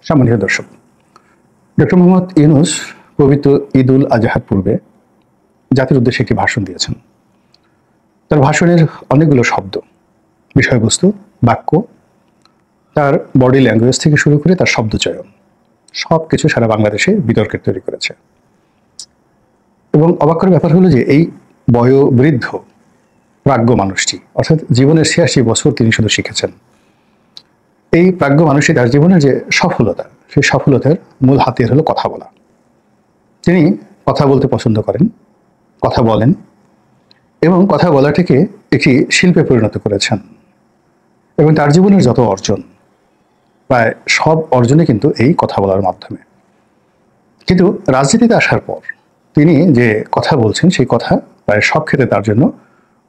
সম্মানিত দর্শক, ডক্টর মোহাম্মদ ইউনূস পবিত্র ঈদ উল আজহার পূর্বে জাতির উদ্দেশ্যে একটি ভাষণ দিয়েছেন। তার ভাষণের অনেকগুলো শব্দ, বিষয়বস্তু, বাক্য, তার বডি ল্যাঙ্গুয়েজ থেকে শুরু করে তার শব্দচয়ন সব কিছু সারা বাংলাদেশে বিতর্কের তৈরি করেছে। এবং অবাক করার ব্যাপার হলো যে এই বয়োবৃদ্ধ প্রাজ্ঞ মানুষটি, অর্থাৎ জীবনের ৮৬ বছর তিনি শুধু শিখেছেন। এই প্রাজ্ঞ মানুষটি তার জীবনের যে সফলতা, সেই সফলতার মূল হাতিয়ার হলো কথা বলা। তিনি কথা বলতে পছন্দ করেন, কথা বলেন এবং কথা বলাটাকে একটি শিল্পে পরিণত করেছেন। এবং তার জীবনের যত অর্জন, প্রায় সব অর্জনে কিন্তু এই কথা বলার মাধ্যমে। কিন্তু রাজনীতিতে আসার পর তিনি যে কথা বলছেন, সেই কথা প্রায় সব ক্ষেত্রে তার জন্য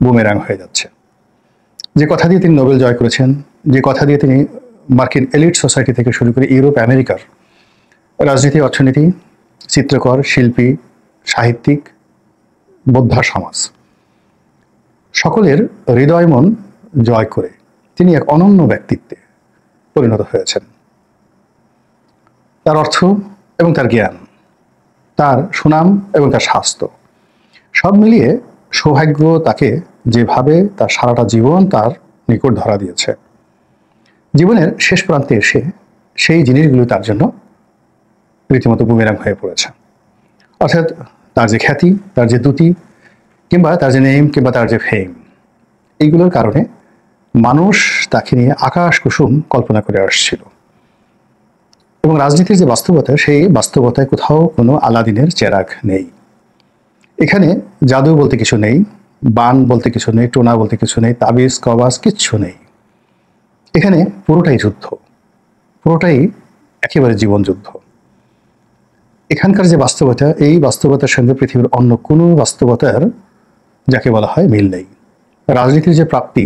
বুমেরাং হয়ে যাচ্ছে। যে কথা দিয়ে তিনি নোবেল জয় করেছেন, যে কথা দিয়ে তিনি মার্কিন এলিট সোসাইটি থেকে শুরু করে ইউরোপ আমেরিকার রাজনীতি, অর্থনীতি, চিত্রকর, শিল্পী, সাহিত্যিক, বোদ্ধা সমাজ সকলের হৃদয় মন জয় করে তিনি এক অনন্য ব্যক্তিত্বে পরিণত হয়েছেন। তার অর্থ এবং তার জ্ঞান, তার সুনাম এবং তার স্বাস্থ্য সব মিলিয়ে সৌভাগ্য তাকে যেভাবে তার সারাটা জীবন তার নিকট ধরা দিয়েছে। জীবনের শেষ প্রান্তে এসে সেই জিনিসগুলো তার জন্য রীতিমতো বুমেরাং হয়ে পড়েছে। অর্থাৎ তার যে খ্যাতি, তার যে দ্যুতি, কিংবা তার যে নেম, কিংবা তার যে ফেম, এইগুলোর কারণে মানুষ তাকে নিয়ে আকাশ কুসুম কল্পনা করে আসছিল। এবং রাজনীতির যে বাস্তবতা, সেই বাস্তবতায় কোথাও কোনো আলাদিনের চেরাগ নেই। এখানে জাদু বলতে কিছু নেই, বান বলতে কিছু নেই, টোনা বলতে কিছু নেই, তাবিজ কবাজ কিচ্ছু নেই। এখানে পুরোটাই যুদ্ধ, পুরোটাই একেবারে জীবন যুদ্ধ। এখানকার যে বাস্তবতা, এই বাস্তবতার সঙ্গে পৃথিবীর অন্য কোনো বাস্তবতার যাকে বলা হয় মিল নেই। রাজনীতির যে প্রাপ্তি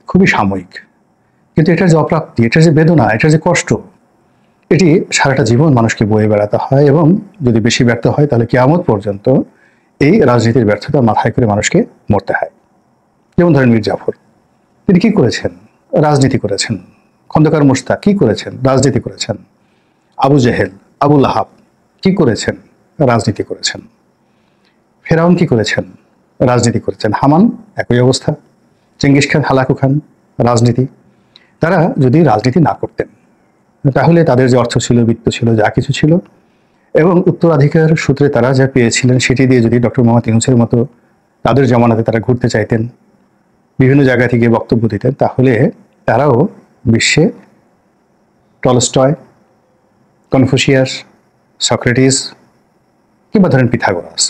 খুবই সাময়িক, কিন্তু এটার যে অপ্রাপ্তি, এটার যে বেদনা, এটার যে কষ্ট, এটি সারাটা জীবন মানুষকে বয়ে বেড়াতে হয়। এবং যদি বেশি ব্যর্থ হয় তাহলে কিয়ামত পর্যন্ত এই রাজনীতির ব্যর্থতা মাথায় করে মানুষকে মরতে হয়। যেমন ধরেন মীর জাফর, তিনি কি করেছেন? রাজনীতি করেছেন। খন্দকার মোশতাক কি করেছেন? রাজনীতি করেছেন। আবু জেহেল, আবু লাহাব কি করেছেন? রাজনীতি করেছেন। ফেরাউন কি করেছেন? রাজনীতি করেছেন। হামান একই অবস্থা। চেঙ্গিস খান, হালাকু খান, রাজনীতি। তারা যদি রাজনীতি না করতেন তাহলে তাদের যে অর্থ ছিল, বিত্ত ছিল, যা কিছু ছিল, এবং উত্তরাধিকার সূত্রে তারা যা পেয়েছিলেন সেটি দিয়ে যদি ডক্টর মোহাম্মদ ইউনূসের মতো তাদের জমানাতে তারা ঘুরতে চাইতেন, বিভিন্ন জায়গা থেকে বক্তব্য দিতেন, তাহলে তারাও বিশ্বে টলস্টয়, কনফুসিয়াস, সক্রেটিস কিংবা ধরেন পিথাগোরাস,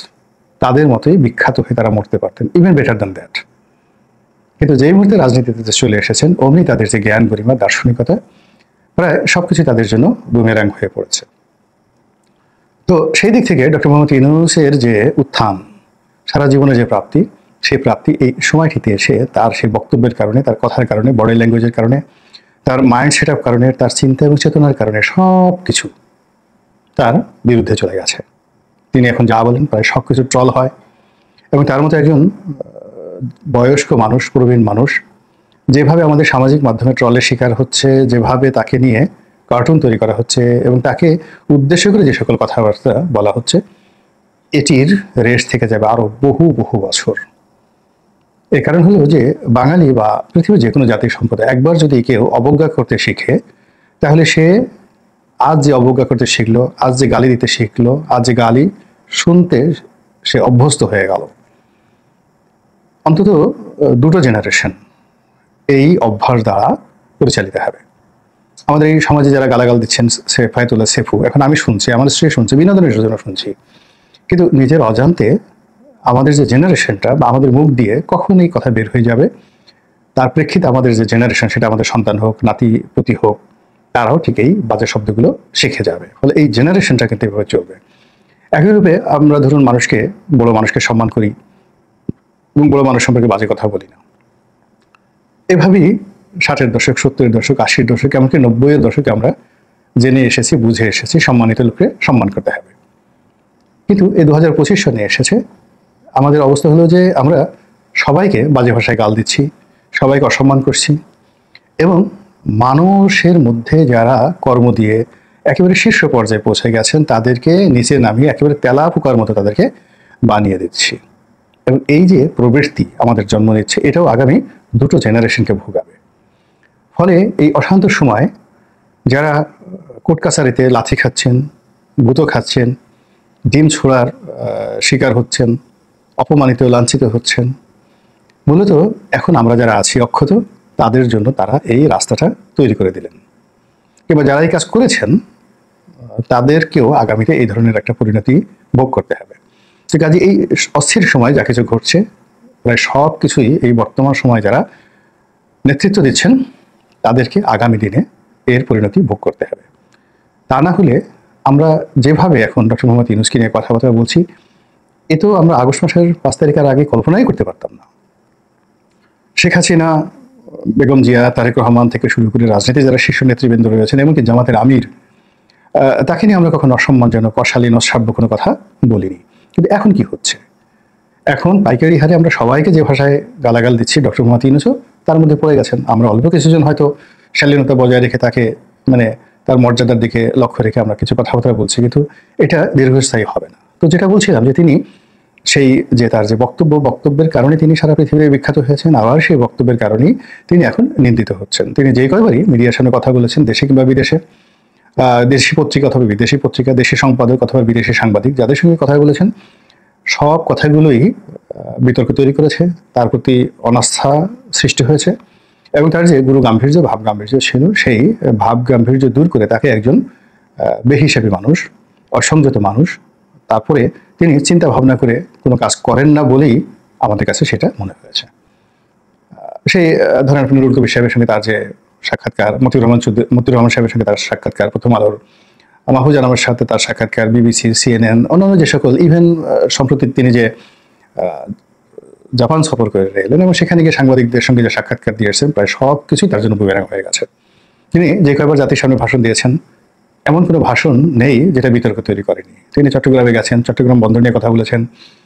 তাদের মতোই বিখ্যাত হয়ে তারা মরতে পারতেন, ইভেন বেটার দ্যান দ্যাট। কিন্তু যেই মুহূর্তে রাজনীতিতে চলে এসেছেন, অমনি তাদের যে জ্ঞান, গরিমা, দার্শনিকতা, প্রায় সবকিছু তাদের জন্য বুমেরাং হয়ে পড়েছে। তো সেই দিক থেকে ডক্টর মোহাম্মদ ইউনূসের যে উত্থান, সারা জীবনের যে প্রাপ্তি, সেই প্রাপ্তি এই সময়টিতে এসে তার সেই বক্তব্যের কারণে, তার কথার কারণে, বডি ল্যাঙ্গুয়েজের কারণে, তার মাইন্ড সেট আপ কারণে, তার চিন্তা এবং চেতনার কারণে সব কিছু তার বিরুদ্ধে চলে গেছে। তিনি এখন যা বলেন প্রায় সব কিছু ট্রল হয়। এবং তার মতো একজন বয়স্ক মানুষ, প্রবীণ মানুষ, যেভাবে আমাদের সামাজিক মাধ্যমে ট্রলের শিকার হচ্ছে, যেভাবে তাকে নিয়ে কার্টুন তৈরি করা হচ্ছে এবং তাকে উদ্দেশ্য করে যে সকল কথাবার্তা বলা হচ্ছে, এটির রেশ থেকে যাবে আরো বহু বহু বছর। এর কারণ হলো যে বাঙালি বা পৃথিবীর যে কোনো জাতির সম্প্রদায় একবার যদি কেউ অবজ্ঞা করতে শিখে, তাহলে সে আজ যে অবজ্ঞা করতে শিখলো, আজ যে গালি দিতে শিখলো, আজ যে গালি শুনতে সে অভ্যস্ত হয়ে গেল, অন্তত দুটো জেনারেশন এই অভ্যাস দ্বারা পরিচালিত হবে। আমাদের এই সমাজে যারা গালাগাল দিচ্ছেন, সেফায়েতুল্লাহ সেফু, এখন আমি শুনছি, আমার স্ত্রী শুনছে, বিনোদনের জন্য শুনছি, কিন্তু নিজের অজান্তে আমাদের যে জেনারেশনটা বা আমাদের মুখ দিয়ে কখন এই কথা বের হয়ে যাবে, তার প্রেক্ষিতে আমাদের যে জেনারেশন, সেটা আমাদের সন্তান হোক, নাতি পুতি হোক, তারাও ঠিক এই বাজে শব্দগুলো শিখে যাবে। ফলে এই জেনারেশনটা কিন্তু এভাবে চলবে। একইভাবে আমরা ধরুন বড় মানুষকে সম্মান করি এবং বড় মানুষ সম্পর্কে বাজে কথা বলি না। এভাবেই 60-এর দশক, 70-এর দশক, 80-এর দশক, এমনকি 90-এর দশকে আমরা জেনে এসেছি, বুঝে এসেছি সম্মানিত লোককে সম্মান করতে হবে। কিন্তু এই 2025 সনে এসেছে, আমাদের অবস্থা হলো যে আমরা সবাইকে বাজে ভাষায় গাল দিচ্ছি, সবাইকে অসম্মান করছি এবং মানুষের মধ্যে যারা কর্ম দিয়ে একেবারে শীর্ষ পর্যায়ে পৌঁছে গেছেন তাদেরকে নিচে নামিয়ে একেবারে তেলা পোকার মতো তাদেরকে বানিয়ে দিচ্ছি। এবং এই যে প্রবৃত্তি আমাদের জন্ম নিচ্ছে, এটাও আগামী দুটো জেনারেশনকে ভোগাবে। ফলে এই অশান্ত সময় যারা কোর্ট কাছারিতে লাথি খাচ্ছেন, গুঁতো খাচ্ছেন, ডিম ছোড়ার শিকার হচ্ছেন, অপমানিত লাঞ্ছিত হচ্ছেন, মূলত এখন আমরা যারা আছি অক্ষত, তাদের জন্য তারা এই রাস্তাটা তৈরি করে দিলেন। কিংবা যারা এই কাজ করেছেন তাদেরকেও আগামীতে এই ধরনের একটা পরিণতি ভোগ করতে হবে। তো কাজে এই অস্থির সময় যা কিছু ঘটছে, প্রায় সব কিছুই এই বর্তমান সময় যারা নেতৃত্ব দিচ্ছেন তাদেরকে আগামী দিনে এর পরিণতি ভোগ করতে হবে। তা না হলে আমরা যেভাবে এখন ডক্টর মোহাম্মদ ইউনূসকে নিয়ে কথাবার্তা বলছি, এ তো আমরা আগস্ট মাসের 5 তারিখের আগে কল্পনাই করতে পারতাম না। শেখ হাসিনা, বেগম জিয়া, তারেক রহমান থেকে শুরু করে রাজনীতি যারা শীর্ষ নেতৃবৃন্দ রয়েছেন, এমনকি জামাতের আমির, তাকে নিয়ে আমরা কখনো অসম্মানজনক, অশালীন, অশ্রাব্য কোনো কথা বলিনি। কিন্তু এখন কি হচ্ছে? এখন পাইকারি হারে আমরা সবাইকে যে ভাষায় গালাগাল দিচ্ছি, ডক্টর মোহাম্মদ ইউনূসও তার মধ্যে পড়ে গেছেন। আমরা অল্প কিছুজন হয়তো শালীনতা বজায় রেখে তাকে তার মর্যাদার দিকে লক্ষ্য রেখে আমরা কিছু কথাবার্তা বলছি, কিন্তু এটা দীর্ঘস্থায়ী হবে না। তো যেটা বলছিলাম যে তিনি তার যে বক্তব্যের কারণে তিনি সারা পৃথিবীতে বিখ্যাত হয়েছেন, আবার সেই বক্তব্যের কারণেই তিনি এখন নিন্দিত হচ্ছেন। তিনি যেই কয়বারই মিডিয়ার সামনে কথা বলেছেন, দেশে কিংবা বিদেশে, দেশি পত্রিকা অথবা বিদেশি পত্রিকা, দেশি সম্পাদক অথবা বিদেশি সাংবাদিক যাদের সঙ্গে কথা বলেছেন, সব কথাগুলোই বিতর্ক তৈরি করেছে, তার প্রতি অনাস্থা সৃষ্টি হয়েছে এবং তার যে গুরু গাম্ভীর্য, ভাব গাম্ভীর্য ছিল, সেই ভাব গাম্ভীর্য দূর করে তাকে একজন বেহিসাবী মানুষ, অসংযত মানুষ, তারপরে তিনি চিন্তা ভাবনা করে কোনো কাজ করেন না বলেই আমাদের কাছে সেটা মনে হয়েছে। সেই ধরেন আপনি নুরুল কবির সাহেবের সঙ্গে তার যে সাক্ষাৎকার, মতিউর রহমান সাহেবের সঙ্গে তার সাক্ষাৎকার, প্রথম আলোর মাহফুজা নামের সাথে তার সাক্ষাৎকার, বিবিসি, CNN, অন্যান্য যে সকল, ইভেন সম্প্রতি তিনি যে জাপান সফর করে এলেন এবং সেখানে গিয়ে সাংবাদিকদের সঙ্গে যে সাক্ষাৎকার দিয়েছেন, প্রায় সব কিছুই তার জন্য বুমেরাং হয়ে গেছে। তিনি যে কয়েকবার জাতির সামনে ভাষণ দিয়েছেন, এমন কোনো ভাষণ নেই যেটা বিতর্ক তৈরি করেনি। তিনি চট্টগ্রামে গেছেন, চট্টগ্রাম বন্দর নিয়ে কথা বলেছেন,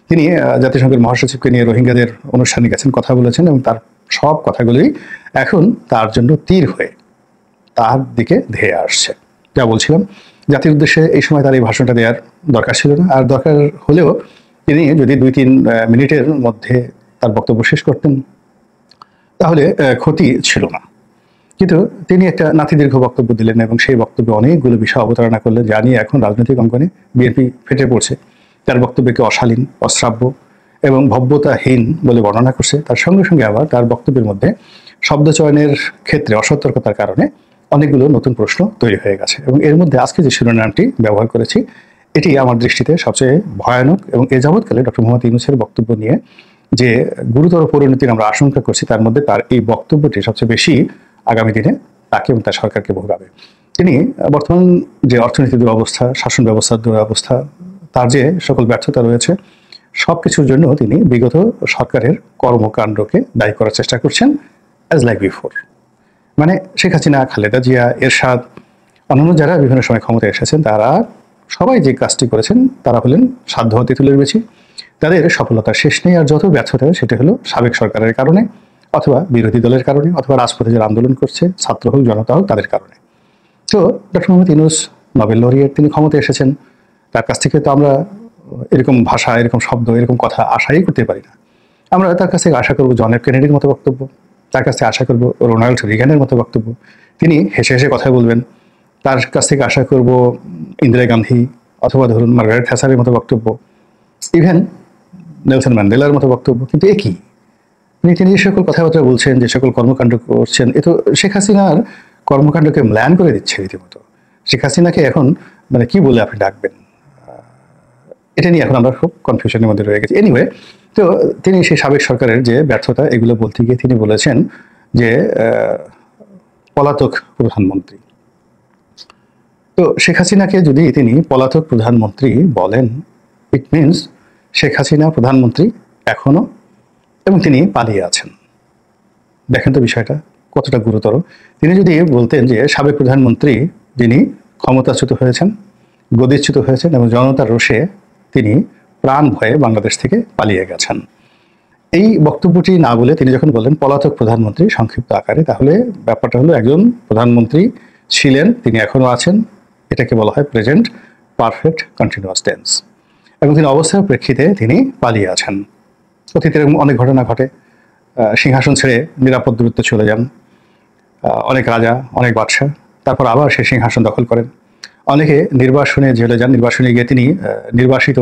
তিনি জাতিসংঘের মহাসচিবকে নিয়ে রোহিঙ্গাদের অনুষ্ঠানে গেছেন, কথা বলেছেন এবং তার সব কথাগুলোই এখন তার জন্য তীর হয়ে তার দিকে ধেয়ে আসছে। যা বলছিলাম, জাতির উদ্দেশ্যে এই সময় তার এই ভাষণটা দেওয়ার দরকার ছিল না, আর দরকার হলেও তিনি যদি 2-3 মিনিটের মধ্যে তার বক্তব্য শেষ করতেন তাহলে ক্ষতি ছিল না। কিন্তু তিনি একটা নাতিদীর্ঘ বক্তব্য দিলেন এবং সেই বক্তব্যে অনেকগুলো বিষয় অবতারণা করলেন, যা নিয়ে এখন রাজনৈতিক অঙ্গনে বিএনপি ফেটে পড়ছে। তার বক্তব্যকে অশালীন, অশ্রাব্য এবং ভব্যতাহীন বলে বর্ণনা করছে। তার সঙ্গে সঙ্গে আবার তার বক্তব্যের মধ্যে শব্দ চয়নের ক্ষেত্রে অসতর্কতার কারণে অনেকগুলো নতুন প্রশ্ন তৈরি হয়ে গেছে এবং এর মধ্যে আজকে যে শিরোনামটি ব্যবহার করেছি, এটি আমার দৃষ্টিতে সবচেয়ে ভয়ানক এবং এ যাবৎকালে ডক্টর মোহাম্মদ ইউনূসের বক্তব্য নিয়ে যে গুরুতর পরিণতির আমরা আশঙ্কা করছি, তার মধ্যে তার এই বক্তব্যটি সবচেয়ে বেশি আগামী দিনে তাকে এবং তার সরকারকে ভোগাবে। তিনি বর্তমান যে অর্থনীতির দুরবস্থা, শাসন ব্যবস্থার দুরবস্থা, তার যে সকল ব্যর্থতা রয়েছে, সব কিছুর জন্য তিনি বিগত সরকারের কর্মকাণ্ডকে দায়ী করার চেষ্টা করছেন, as like before. Sheikh Hasina, Khaleda Zia, Ershad, অন্যান্য যারা বিভিন্ন সময় ক্ষমতায় এসেছেন, তারা সবাই যে কাজটি করেছেন তারা হলেন সাধ্য তেঁতুলের বিচি। তাদের সফলতার শেষ নেই, আর যত ব্যর্থতা সেটা হলো সাবেক সরকারের কারণে অথবা বিরোধী দলের কারণে অথবা রাজপথে যারা আন্দোলন করছে, ছাত্র হোক জনতা হোক, তাদের কারণে। তো doctor Mohammad Yunus Nobel laureate, তিনি ক্ষমতায় এসেছেন, তার কাছ থেকে তো আমরা এরকম ভাষা, এরকম শব্দ, এরকম কথা আশাই করতে পারি না। আমরা তার কাছ থেকে আশা করবো জন এফ কেনেডির মতো বক্তব্য, তার কাছ থেকে আশা করবো রোনাল্ড রিগানের মতো বক্তব্য, তিনি হেসে হেসে কথা বলবেন। তার কাছ থেকে আশা করব ইন্দিরা গান্ধী অথবা ধরুন মার্গারেট থ্যাচারের মতো বক্তব্য, ইভেন নেলসন ম্যান্ডেলার মতো বক্তব্য। কিন্তু একই তিনি যে সকল কথাবার্তা বলছেন, যে সকল কর্মকাণ্ড করছেন, এ তো শেখ হাসিনার কর্মকাণ্ডকে ম্লান করে দিচ্ছে রীতিমতো। শেখ হাসিনাকে এখন কি বলে আপনি ডাকবেন, এটা নিয়ে এখন আমরা খুব কনফিউশনের মধ্যে রয়ে গেছি। এনিওয়ে, তো তিনি সেই সাবেক সরকারের যে ব্যর্থতা, এগুলো বলতে গিয়ে তিনি বলেছেন যে পলাতক প্রধানমন্ত্রী। তো শেখ হাসিনাকে যদি তিনি পলাতক প্রধানমন্ত্রী বলেন, ইট মিনস শেখ হাসিনা প্রধানমন্ত্রী এখনো এবং তিনি পালিয়ে আছেন। দেখেন তো বিষয়টা কতটা গুরুতর। তিনি যদি বলতেন যে সাবেক প্রধানমন্ত্রী যিনি ক্ষমতাচ্যুত হয়েছেন, গদিচ্যুত হয়েছেন এবং জনতার রোষে তিনি প্রাণ ভয়ে বাংলাদেশ থেকে পালিয়ে গেছেন, এই বক্তব্যটি না বলে তিনি যখন বললেন পলাতক প্রধানমন্ত্রী সংক্ষিপ্ত আকারে, তাহলে ব্যাপারটা হলো একজন প্রধানমন্ত্রী ছিলেন, তিনি এখনো আছেন, এটাকে বলা হয় প্রেজেন্ট পারফেক্ট কন্টিনিউয়াস টেন্স, এবং তিনি অবস্থার প্রেক্ষিতে তিনি পালিয়ে আছেন। অতীতের অনেক ঘটনা ঘটে, সিংহাসন ছেড়ে নিরাপদ দূরত্বে চলে যান অনেক রাজা, অনেক বাদশাহ, তারপর আবার সেই সিংহাসন দখল করেন। অনেকে নির্বাসনে জেলে যান, নির্বাসনে গিয়ে তিনি নির্বাসিত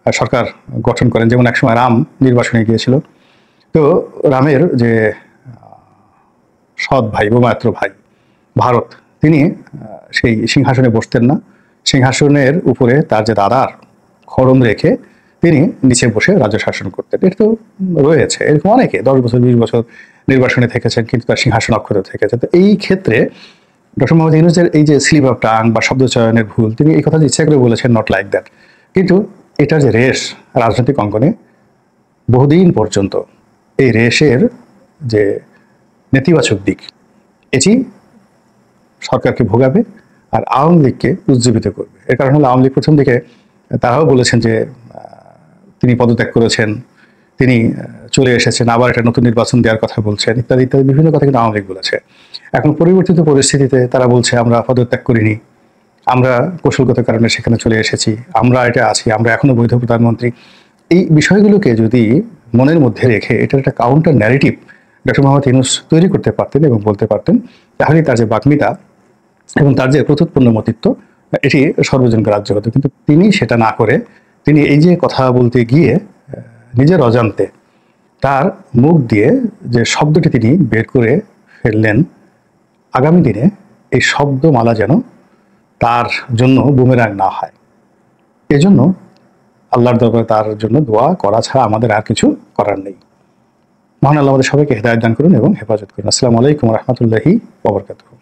সরকার গঠন করেন, যেমন একসময় রাম নির্বাসনে গিয়েছিল। তো রামের যে সৎ ভাই, বোমাত্র ভাই ভারত, তিনি সেই সিংহাসনে বসতেন না, সিংহাসনের উপরে তার যে দাদার খড়ম রেখে তিনি নিচে বসে রাজ্য শাসন করতেন। এটা তো রয়েছে, এরকম অনেকে 10 বছর 20 বছর নির্বাসনে থেকেছেন, কিন্তু তার সিংহাসন অক্ষত থেকেছে। তো এই ক্ষেত্রে ডক্টর মোহাম্মদ ইউনূসের এই যে স্লিপ অফ টাং বা শব্দ চয়নের ভুল, তিনি এই কথা ইচ্ছা করে বলেছেন নট লাইক দ্যাট, কিন্তু এটার যে রেশ রাজনৈতিক অঙ্গনে বহুদিন পর্যন্ত, এই রেশের যে নেতিবাচক দিক এটি সরকারকে ভোগাবে আর আওয়ামী লীগকে উজ্জীবিত করবে। এর কারণ হলো আওয়ামী লীগ প্রথম দিকে তারাও বলেছেন যে তিনি পদত্যাগ করেছেন, তিনি চলে এসেছেন, আবার একটা নতুন নির্বাচন দেওয়ার কথা বলছেন, ইত্যাদি ইত্যাদি বিভিন্ন কথা কিন্তু আওয়ামী লীগ বলেছে। এখন পরিবর্তিত পরিস্থিতিতে তারা বলছে আমরা পদত্যাগ করিনি, আমরা কৌশলগত কারণে সেখানে চলে এসেছি, আমরা এটা আছি, আমরা এখনো বৈধ প্রধানমন্ত্রী। এই বিষয়গুলোকে যদি মনের মধ্যে রেখে এটার একটা counter narrative doctor Mohammad Yunus তৈরি করতে পারতেন এবং বলতে পারতেন, তাহলেই তার যে বাগ্মিতা এবং তার যে প্রত্যুৎপন্ন মতিত্ব এটি সর্বজন গ্রাহ্য হতো। কিন্তু তিনি সেটা না করে তিনি এই যে কথা বলতে গিয়ে নিজের অজান্তে তার মুখ দিয়ে যে শব্দটি তিনি বের করে ফেললেন, আগামী দিনে এই শব্দমালা যেন তার জন্য বুমেরাং না হয়, এজন্য আল্লাহর দরবারে তার জন্য দোয়া করা ছাড়া আমাদের আর কিছু করার নেই। মহান আল্লাহ আমাদের সবাইকে হেদায়েত দান করুন এবং হেফাজত করুন। আসসালামু আলাইকুম ওয়া রাহমাতুল্লাহি ওয়া বারাকাতুহু।